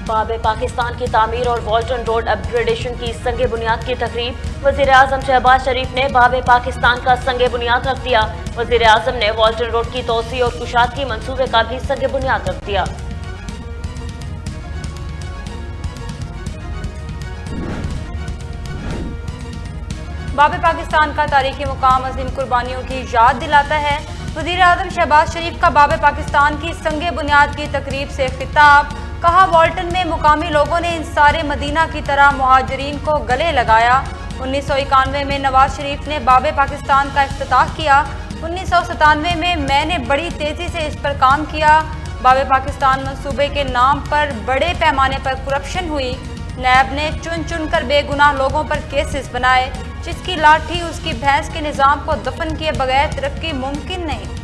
बाबे पाकिस्तान की तामीर और वॉल्टन रोड अपग्रेडेशन की संगे बुनियाद की तकरीब। वज़ीर आज़म शहबाज शरीफ ने बाबे पाकिस्तान का संगे बुनियाद रख दिया। वज़ीर आज़म ने वॉल्टन रोड की तोसी और कुशादगी मंसूबे का भी संगे बुनियाद रख दिया। बाबे पाकिस्तान का तारीखी मुकाम अजीम कुर्बानियों की याद दिलाता है। वज़ीर आज़म शहबाज शरीफ का बाबे पाकिस्तान की संगे बुनियाद की तकरीब से खिताब। कहा, वॉल्टन में मुकामी लोगों ने इंसारे मदीना की तरह मुहाजिरीन को गले लगाया। 1991 में नवाज शरीफ ने बाबे पाकिस्तान का इफ्तिताह किया। 1997 में मैंने बड़ी तेज़ी से इस पर काम किया। बाबे पाकिस्तान मंसूबे के नाम पर बड़े पैमाने पर करप्शन हुई। नैब ने चुन चुन कर बेगुनाह लोगों पर केसेस बनाए। जिसकी लाठी उसकी भैंस के निज़ाम को दफन किए बगैर तरक्की मुमकिन नहीं।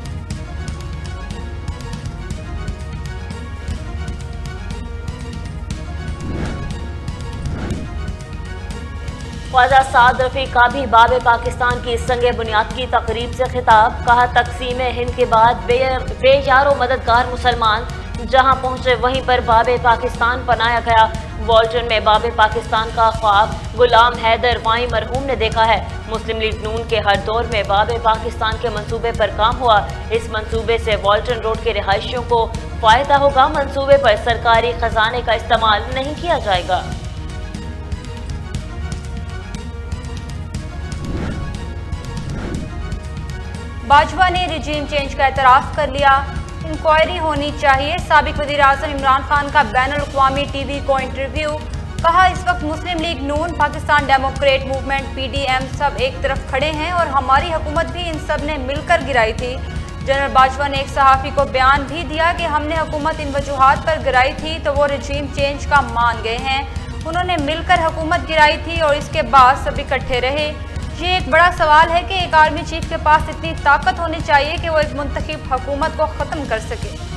ख्वाजा साद रफीक का भी बाबे पाकिस्तान की संगे बुनियाद की तकरीब से खिताब। कहा, तकसीम हिंद के बाद बेयारो मददगार मुसलमान जहां पहुंचे वहीं पर बाबे पाकिस्तान बनाया गया। वॉल्टन में बाबे पाकिस्तान का ख्वाब गुलाम हैदर वाई मरहूम ने देखा है। मुस्लिम लीग नून के हर दौर में बाबे पाकिस्तान के मंसूबे पर काम हुआ। इस मंसूबे से वॉल्टन रोड के रिहायशियों को फायदा होगा। मंसूबे पर सरकारी खजाने का इस्तेमाल नहीं किया जाएगा। बाजवा ने रिजीम चेंज का एतराफ़ कर लिया। इंक्वायरी होनी चाहिए। साबिक वज़ीर आज़म इमरान खान का बैनुल-अक़वामी टीवी को इंटरव्यू। कहा, इस वक्त मुस्लिम लीग नून, पाकिस्तान डेमोक्रेट मूवमेंट, PDM सब एक तरफ खड़े हैं और हमारी हुकूमत भी इन सब ने मिलकर गिराई थी। जनरल बाजवा ने एक सहाफ़ी को बयान भी दिया कि हमने हुकूमत इन वजूहात पर गिराई थी तो वो रिजीम चेंज का मान गए हैं। उन्होंने मिलकर हुकूमत गिराई थी और इसके बाद सब इकट्ठे रहे। ये एक बड़ा सवाल है कि एक आर्मी चीफ के पास इतनी ताकत होनी चाहिए कि वो एक मुंतखब हुकूमत को ख़त्म कर सके।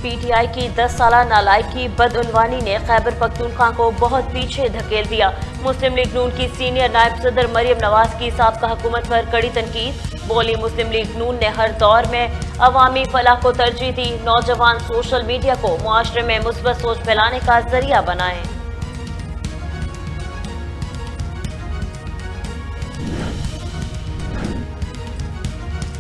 PTI की 10 साला नालायकी बदउनवानी ने खैबर पख्तूनख्वा को बहुत पीछे धकेल दिया। मुस्लिम लीग नून की सीनियर नायब सदर मरियम नवाज की साबका हुकूमत पर कड़ी तनकीद। बोली, मुस्लिम लीग नून ने हर दौर में अवामी फलाह को तरजीह दी। नौजवान सोशल मीडिया को मुआशरे में मुस्बत सोच फैलाने का जरिया बनाएं।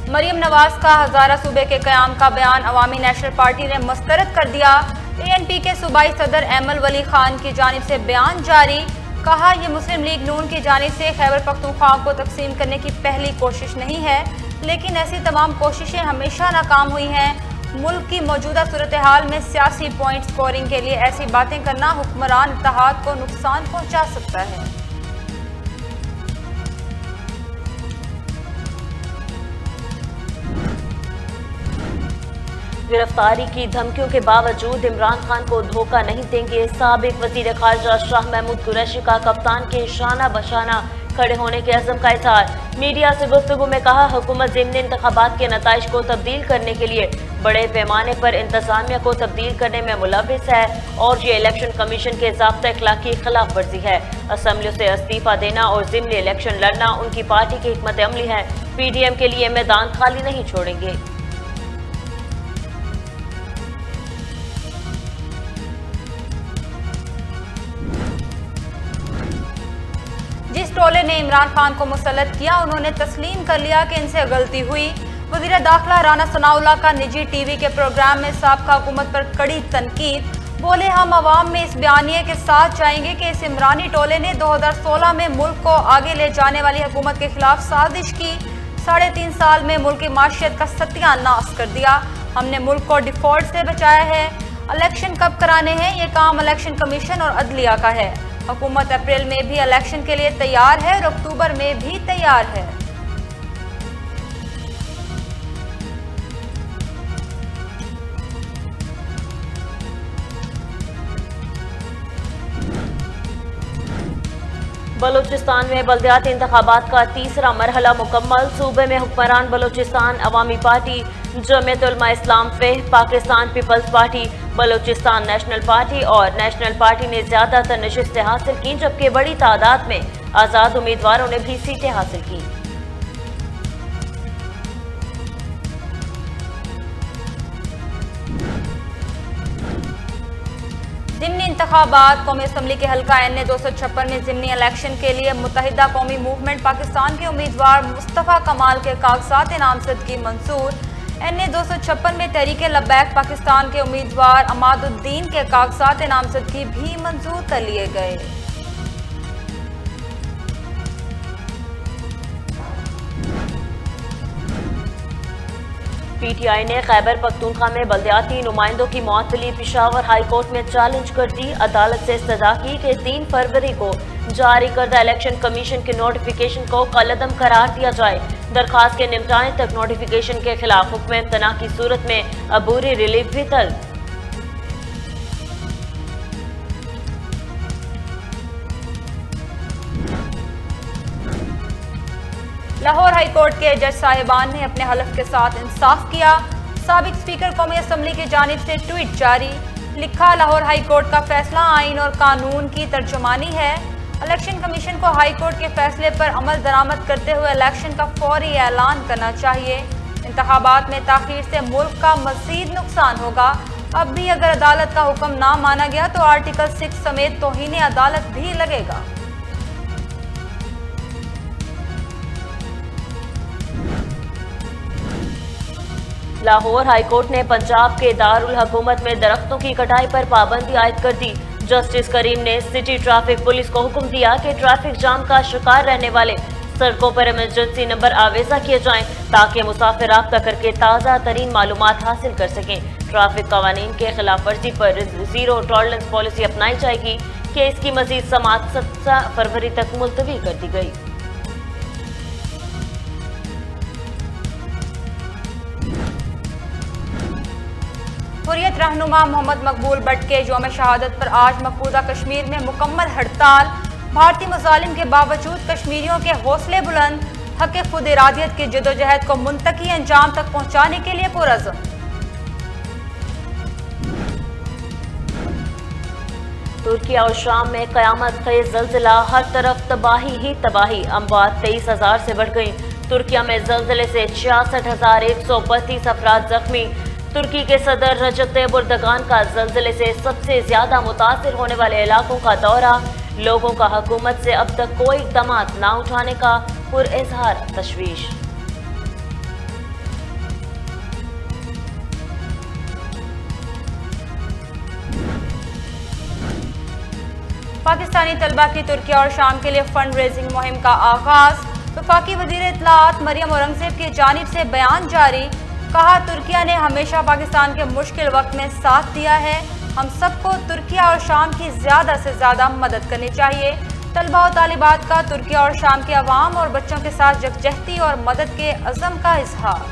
मरियम नवाज का हज़ारा सूबे के क़याम का बयान अवामी नेशनल पार्टी ने मुस्तरद कर दिया। ANP के सूबाई सदर एमल वली खान की जानिब से बयान जारी। कहा, यह मुस्लिम लीग नून की जानिब से खैबर पख्तूनख्वा को तकसीम करने की पहली कोशिश नहीं है, लेकिन ऐसी तमाम कोशिशें हमेशा नाकाम हुई हैं। मुल्क की मौजूदा सूरत हाल में सियासी पॉइंट स्कोरिंग के लिए ऐसी बातें करना हुक्मरान इत्तेहाद को नुकसान पहुँचा सकता है। गिरफ्तारी की धमकियों के बावजूद इमरान खान को धोखा नहीं देंगे। साबिक वज़ीर ख़ारजा शाह महमूद कुरैशी का कप्तान के शाना बशाना खड़े होने के अज़्म का इज़हार। मीडिया से गुफ्तगू में कहा, हुकूमत ज़िमनी इंतख़ाबात के नताइज को तब्दील करने के लिए बड़े पैमाने पर इंतज़ामिया को तब्दील करने में मुलव्विस है और ये इलेक्शन कमीशन के ज़ाब्ता अखलाक की खिलाफ वर्जी है। असम्बलियों से इस्तीफ़ा देना और ज़िमनी इलेक्शन लड़ना उनकी पार्टी की हिकमत अमली है। PDM के लिए मैदान खाली नहीं छोड़ेंगे। जिस टोले ने इमरान खान को मुसल्लत किया, उन्होंने तस्लीम कर लिया कि इनसे गलती हुई। वज़ीर दाखिला राना सनाउल्लाह का निजी टीवी के प्रोग्राम में साबका हुकूमत पर कड़ी तनकीद। बोले, हम अवाम में इस बयानिए के साथ जाएंगे कि इस इमरानी टोले ने 2016 में मुल्क को आगे ले जाने वाली हुकूमत के खिलाफ साजिश की। 3.5 साल में मुल्क की माशियत का सत्यानाश कर दिया। हमने मुल्क को डिफॉल्ट से बचाया है। इलेक्शन कब कराने हैं, ये काम इलेक्शन कमीशन और अदलिया का है। हुकूमत अप्रैल में भी इलेक्शन के लिए तैयार है और अक्टूबर में भी तैयार है। बलूचिस्तान में बल्दियाती इंतखाबात का तीसरा मरहला मुकम्मल। सूबे में हुक्मरान बलूचिस्तान अवामी पार्टी, जमीयत उलमा इस्लाम फ़ेह, Pakistan Peoples Party Balochistan National Party और नेशनल पार्टी ने ज्यादातर नशिस्तें हासिल की, जबकि बड़ी तादाद में आजाद उम्मीदवारों ने भी सीटें हासिल की। ज़िमनी इंतखाबात कौमी असम्बली के हल्का NA 256 में ज़िमनी इलेक्शन के लिए मुत्तहिदा कौमी मूवमेंट पाकिस्तान के उम्मीदवार मुस्तफ़ा कमाल के कागजात नामजदगी मंसूर। NA 256 में तहरीक लब्बैक पाकिस्तान के उम्मीदवार अमादुद्दीन के कागजात नामजदगी भी मंजूर कर लिए गए। PTI ने खैबर पख्तूनख्वा में बल्दियाती नुमाइंदों की मुअत्तली पेशावर हाई कोर्ट में चैलेंज कर दी। अदालत से इस्तदा की कि 3 फरवरी को जारी करदा इलेक्शन कमीशन के नोटिफिकेशन को कलअदम करार दिया जाए। दरखास्त के निपटाने तक नोटिफिकेशन के खिलाफ हुक्म इम्तना की सूरत में अबूरी रिलीफ भी तलब। लाहौर हाई कोर्ट के जज साहिबान ने अपने हलफ के साथ इंसाफ किया। साबिक स्पीकर कौमी असम्बली की जानिब से ट्वीट जारी, लिखा लाहौर हाई कोर्ट का फैसला आइन और कानून की तर्जुमानी है। इलेक्शन कमीशन को हाई कोर्ट के फैसले पर अमल दरामद करते हुए इलेक्शन का फौरी ऐलान करना चाहिए। इंतखाबात में ताखीर से मुल्क का मजीद नुकसान होगा। अब भी अगर अदालत का हुक्म ना माना गया तो आर्टिकल 6 समेत तौहीन अदालत भी लगेगा। लाहौर हाई कोर्ट ने पंजाब के दारुल हुकूमत में दरख्तों की कटाई पर पाबंदी आयद कर दी। जस्टिस करीम ने सिटी ट्रैफिक पुलिस को हुक्म दिया कि ट्रैफिक जाम का शिकार रहने वाले सड़कों पर इमरजेंसी नंबर आवेजा किए जाएं ताकि मुसाफिर राब्ता करके ताज़ा तरीन मालूमात हासिल कर सकें। ट्रैफिक कवानीन के खिलाफ वर्जी पर जीरो टॉलरेंस पॉलिसी अपनाई जाएगी कि इसकी मजीद समाअत 17 फरवरी तक मुलतवी कर दी गई। हुर्रियत रहनुमा मोहम्मद मकबूल भट्ट के यौम शहादत पर आज मकबूजा कश्मीर में मुकम्मल हड़ताल। भारतीय मुजालिम के बावजूद कश्मीरियों के हौसले बुलंद, हक खुद इरादियत की जदोजहद को मुंतकी अंजाम तक पहुँचाने के लिए पुरज़्म। तुर्किया और शाम में कयामत खेज ज़ल्ज़ला, हर तरफ तबाही ही तबाही। अमवात 23,000 से बढ़ गई। तुर्किया में ज़ल्ज़ले से 66,132 अफराद जख्मी। तुर्की के सदर रजब तैयब एर्दोगान का ज़ल्ज़ले से सबसे ज्यादा मुतासिर होने वाले इलाकों का दौरा। लोगों का हुकूमत से अब तक कोई इक़दामात ना उठाने का पुरइज़हार तशवीश। पाकिस्तानी तलबा की तुर्किया और शाम के लिए फंड रेजिंग मुहिम का आगाज। वफाकी वज़ीर इत्तलाआत मरियम औरंगज़ेब की जानिब से बयान जारी, कहा तुर्किया ने हमेशा पाकिस्तान के मुश्किल वक्त में साथ दिया है। हम सबको तुर्किया और शाम की ज़्यादा से ज़्यादा मदद करनी चाहिए। तलबा और तालिबात का तुर्किया और शाम के अवाम और बच्चों के साथ यकजहती और मदद के अज़म का इजहार।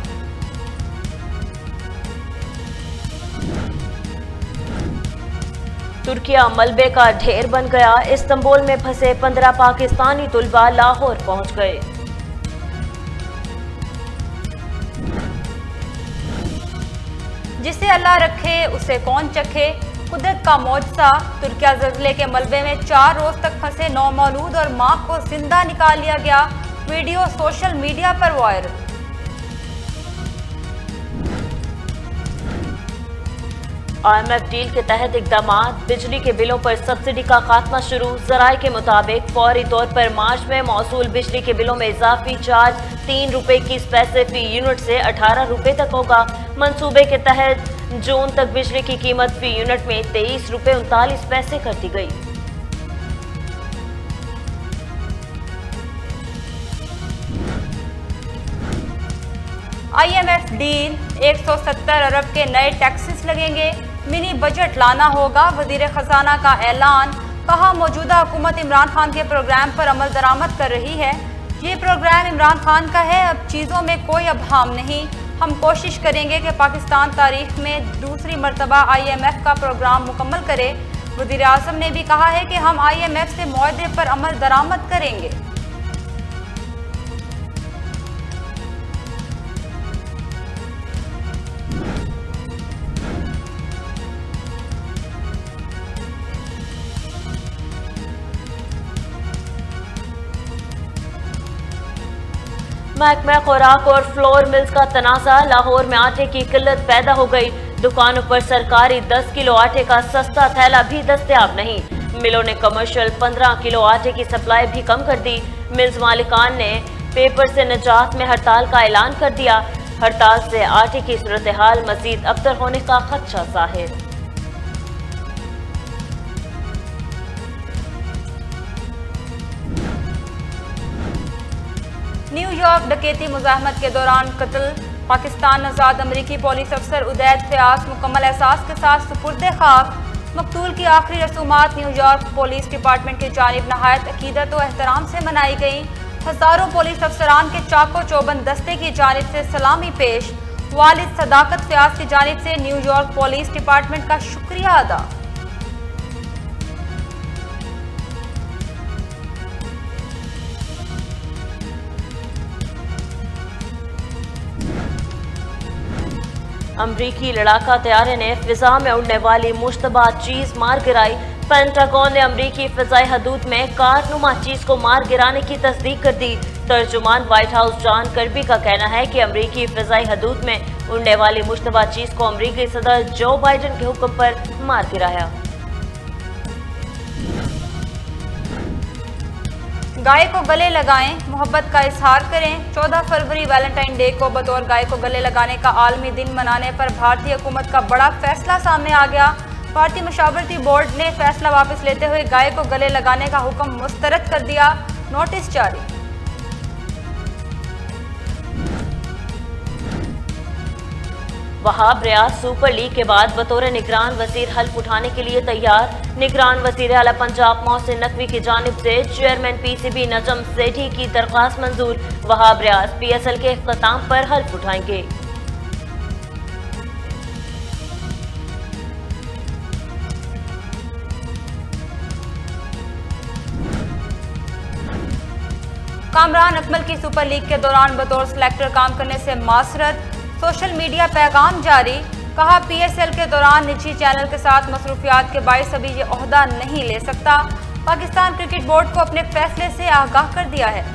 तुर्किया मलबे का ढेर बन गया। इस्तांबुल में फंसे 15 पाकिस्तानी तुलबा लाहौर पहुंच गए। जिसे अल्लाह रखे उसे कौन चखे, कुदरत का मौजज़ा। तुर्किया ज़ल्ज़ले के मलबे में 4 रोज तक फंसे नौमौलूद और मां को जिंदा निकाल लिया गया। वीडियो सोशल मीडिया पर वायरल। IMF डील के तहत इक़दामात, बिजली के बिलों पर सब्सिडी का खात्मा शुरू। ज़राए के मुताबिक फौरी तौर पर मार्च में मौसूल बिजली के बिलों में इजाफी चार्ज 3 रुपए की पैसे फी यूनिट से 18 रुपए तक होगा। मंसूबे के तहत जून तक बिजली की कीमत फी यूनिट में 23 रुपए 39 पैसे कर दी गई। IMF डील, 170 अरब के नए टैक्सेस लगेंगे। मिनी बजट लाना होगा, वजीर खजाना का ऐलान। कहा मौजूदा हुकूमत इमरान खान के प्रोग्राम पर अमल दरामद कर रही है। ये प्रोग्राम इमरान खान का है, अब चीज़ों में कोई अबहाम नहीं। हम कोशिश करेंगे कि पाकिस्तान तारीख में दूसरी मरतबा IMF का प्रोग्राम मुकम्मल करे। वज़ीर आज़म ने भी कहा है कि हम IMF से मुआहदे पर अमल दरामद करेंगे। महकमा खुराक और फ्लोर मिल्स का तनाज़ा, लाहौर में आटे की किल्लत पैदा हो गई। दुकानों पर सरकारी 10 किलो आटे का सस्ता थैला भी दस्तयाब नहीं। मिलों ने कमर्शियल 15 किलो आटे की सप्लाई भी कम कर दी। मिल्स मालिकान ने पेपर से निजात में हड़ताल का ऐलान कर दिया। हड़ताल से आटे की सूरत हाल मजीद अबतर होने का खदशा जाहिर। न्यूयॉर्क डकैती मुजाहमत के दौरान कत्ल, पाकिस्तान आज़ाद अमरीकी पुलिस अफसर उदैद फयाज मुकम्मल एहसास के साथ सुपुर्द खाक। मकतूल की आखिरी रसूमात न्यूयॉर्क पुलिस डिपार्टमेंट की जानिब नहायत अकीदत व एहतराम से मनाई गई। हज़ारों पुलिस अफसरान के चाको चौबंद दस्ते की जानिब से सलामी पेश। वालिद सदाकत फयाज की जानिब से न्यूयॉर्क पुलिस डिपार्टमेंट का शुक्रिया अदा। अमरीकी लड़ाका तैयारे ने फिजा में उड़ने वाली मुश्तबा चीज मार गिराई। पेंटागन ने अमरीकी फिजाई हदूद में कारनुमा चीज को मार गिराने की तस्दीक कर दी। तर्जुमान व्हाइट हाउस जॉन कर्बी का कहना है कि अमरीकी फिजाई हदूद में उड़ने वाली मुश्तबा चीज को अमरीकी सदर जो बाइडन के हुक्म पर मार गिराया। गाय को गले लगाएं, मोहब्बत का इजहार करें। 14 फरवरी वैलेंटाइन डे को बतौर गाय को गले लगाने का आलमी दिन मनाने पर भारतीय हुकूमत का बड़ा फैसला सामने आ गया। भारतीय मशावरती बोर्ड ने फैसला वापस लेते हुए गाय को गले लगाने का हुक्म मुस्तरद कर दिया। नोटिस जारी। वहाब रियाज सुपर लीग के बाद बतौर निगरान वजीर हल्फ उठाने के लिए तैयार। निगरान वजीर आला पंजाब मोहसिन नकवी की जानिब से चेयरमैन पीसीबी नजम सेठी की दरख्वास्त मंजूर। वहाब रियाज पीएसएल के इख्तिताम पर हल्फ उठाएंगे। कामरान अकमल की सुपर लीग के दौरान बतौर सिलेक्टर काम करने से मासरत। सोशल मीडिया पैगाम जारी। कहा पीएसएल के दौरान निजी चैनल के साथ मसरूफियात के बायस अभी ये ओहदा नहीं ले सकता। पाकिस्तान क्रिकेट बोर्ड को अपने फैसले से आगाह कर दिया है।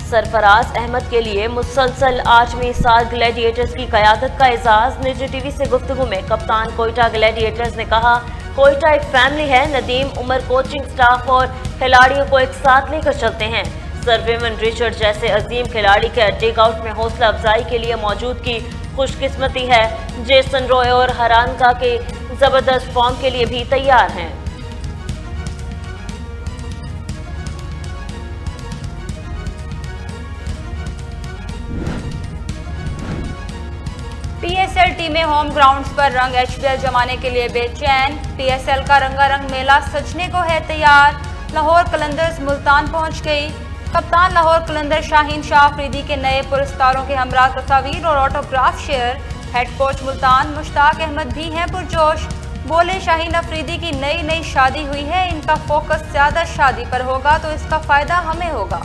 सरफराज अहमद के लिए मुसलसल 8वीं साल ग्लैडिएटर्स की क़यादत का एजाज। निजी टीवी से गुफ्तगू में कप्तान कोयटा ग्लैडिएटर्स ने कहा, कोयटा एक फैमिली है। नदीम उमर कोचिंग स्टाफ और खिलाड़ियों को एक साथ लेकर चलते हैं। सर विवियन रिचर्ड जैसे अजीम खिलाड़ी के टेक आउट में हौसला अफजाई के लिए मौजूद की खुशकिस्मती है। जेसन रॉय और हरानका के जबरदस्त फॉर्म के लिए भी तैयार हैं। पीएसएल टीमें होम ग्राउंड्स पर रंग एचपीएल जमाने के लिए बेचैन। पीएसएल का रंगारंग मेला सजने को है तैयार। लाहौर कलंदर्स मुल्तान पहुंच गई। कप्तान लाहौर कलंदर शाहीन शाह अफरीदी के नए पुरस्कारों के हमरा तस्वीर और autograph share. Head coach Multan Mushtaq Ahmed भी हैं पुरजोश। बोले, शाहीन अफरीदी की नई शादी हुई है, इनका फोकस ज्यादा शादी पर होगा तो इसका फायदा हमें होगा।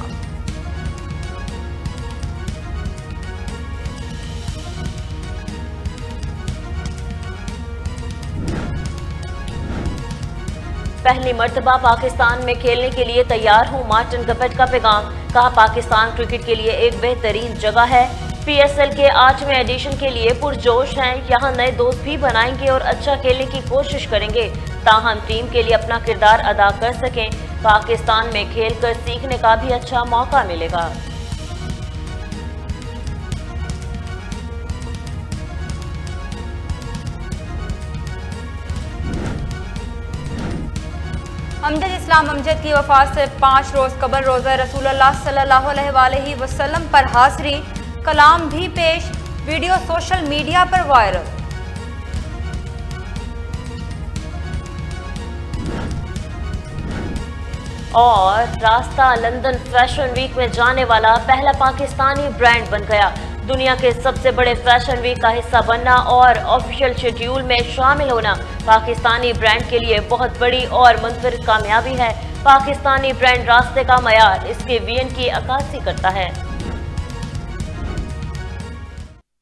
पहली मर्तबा पाकिस्तान में खेलने के लिए तैयार हूं, मार्टिन गपेट का पैगाम। कहा, पाकिस्तान क्रिकेट के लिए एक बेहतरीन जगह है। पीएसएल के 8वें एडिशन के लिए पुरजोश हैं। यहां नए दोस्त भी बनाएंगे और अच्छा खेलने की कोशिश करेंगे ताहम टीम के लिए अपना किरदार अदा कर सकें। पाकिस्तान में खेलकर सीखने का भी अच्छा मौका मिलेगा। अमजद इस्लाम अमजद की वफात से 5 रोज़ कबल रोज़ा रसूलुल्लाह सल्लल्लाहु अलैहि वसल्लम पर हाज़री। कलाम भी पेश। वीडियो सोशल मीडिया पर वायरल। और रास्ता लंदन फैशन वीक में जाने वाला पहला पाकिस्तानी ब्रांड बन गया। दुनिया के सबसे बड़े फैशन वीक का हिस्सा बनना और ऑफिशियल शेड्यूल में शामिल होना पाकिस्तानी ब्रांड के लिए बहुत बड़ी और मुनफरिद कामयाबी है। पाकिस्तानी ब्रांड रास्ते का मयार इसके वीएन की अक्कासी करता है।